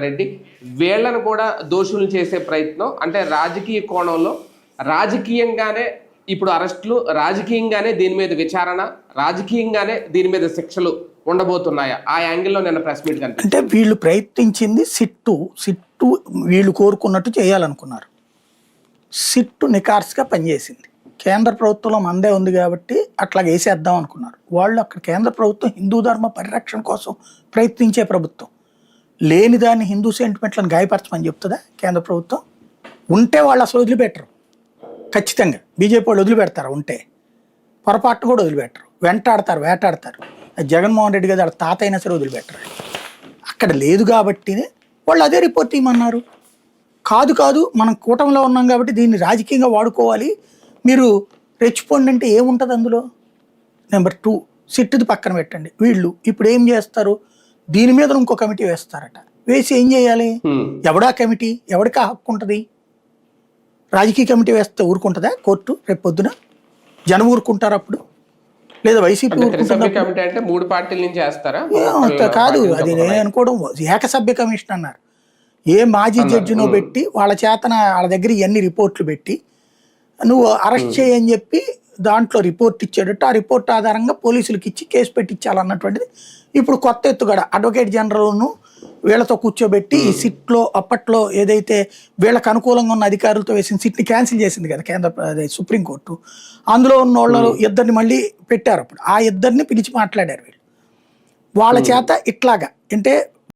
రెడ్డి వీళ్ళను కూడా దోషులు చేసే ప్రయత్నం, అంటే రాజకీయ కోణంలో రాజకీయంగానే ఇప్పుడు అరెస్టులు, రాజకీయంగానే దీని మీద విచారణ, రాజకీయంగానే దీని మీద శిక్షలు ఉండబోతున్నాయా? ఆ యాంగిల్లో నిన్న ప్రెస్ మీట్ కనిపించింది. అంటే వీళ్ళు ప్రయత్నించింది సిట్టు వీళ్ళు కోరుకున్నట్టు చేయాలనుకున్నారు. సిట్టు నికార్స్గా పనిచేసింది. కేంద్ర ప్రభుత్వంలో మందే ఉంది కాబట్టి అట్లా వేసేద్దాం అనుకున్నారు వాళ్ళు. అక్కడ కేంద్ర ప్రభుత్వం హిందూ ధర్మ పరిరక్షణ కోసం ప్రయత్నించే ప్రభుత్వం. లేని దాన్ని హిందూ సెంటిమెంట్లను గాయపరచమని చెప్తుందా కేంద్ర ప్రభుత్వం? ఉంటే వాళ్ళు అసలు వదిలిపెట్టరు. ఖచ్చితంగా బీజేపీ వాళ్ళు వదిలిపెడతారు. ఉంటే పొరపాటును కూడా వదిలిపెట్టరు, వెంటాడతారు, వేటాడతారు. జగన్మోహన్ రెడ్డి గారు వాళ్ళ తాత అయినా సరే వదిలిపెట్టరు. అక్కడ లేదు కాబట్టి వాళ్ళు అదే రిపోర్ట్ ఇవ్వమన్నారు. కాదు మనం కూటమిలో ఉన్నాం కాబట్టి దీన్ని రాజకీయంగా వాడుకోవాలి, మీరు రెచ్చిపోండి అంటే ఏముంటుంది అందులో? నెంబర్ 2, సిట్టుది పక్కన పెట్టండి. వీళ్ళు ఇప్పుడు ఏం చేస్తారు? దీని మీద ఇంకో కమిటీ వేస్తారట. వేసి ఏం చేయాలి? ఎవడా కమిటీ? ఎవరికి హక్కు ఉంటుంది? రాజకీయ కమిటీ వేస్తే ఊరుకుంటుందా కోర్టు? రేపు పొద్దున జనం ఊరుకుంటారు అప్పుడు? లేదా వైసీపీ ఊరుకుంటుందా? అంటే 3 పార్టీల నుంచి వేస్తారా? కాదు, అది నేను అనుకోవడం ఏకసభ్య కమిషన్ అన్నారు. ఏ మాజీ జడ్జినో పెట్టి వాళ్ళ చేతన వాళ్ళ దగ్గర ఇవన్నీ రిపోర్ట్లు పెట్టి నువ్వు అరెస్ట్ చేయని చెప్పి దాంట్లో రిపోర్ట్ ఇచ్చేటట్టు, ఆ రిపోర్ట్ ఆధారంగా పోలీసులకు ఇచ్చి కేసు పెట్టించాలన్నటువంటిది ఇప్పుడు కొత్త ఎత్తుగడ. అడ్వకేట్ జనరల్ను వీళ్ళతో కూర్చోబెట్టి ఈ సిట్లో అప్పట్లో ఏదైతే వీళ్ళకి అనుకూలంగా ఉన్న అధికారులతో వేసిన సిట్ని క్యాన్సిల్ చేసింది కదా సుప్రీంకోర్టు. అందులో ఉన్న వాళ్ళు ఇద్దరిని మళ్ళీ పెట్టారు. అప్పుడు ఆ ఇద్దరిని పిలిచి మాట్లాడారు వీళ్ళు. వాళ్ళ చేత ఇట్లాగా అంటే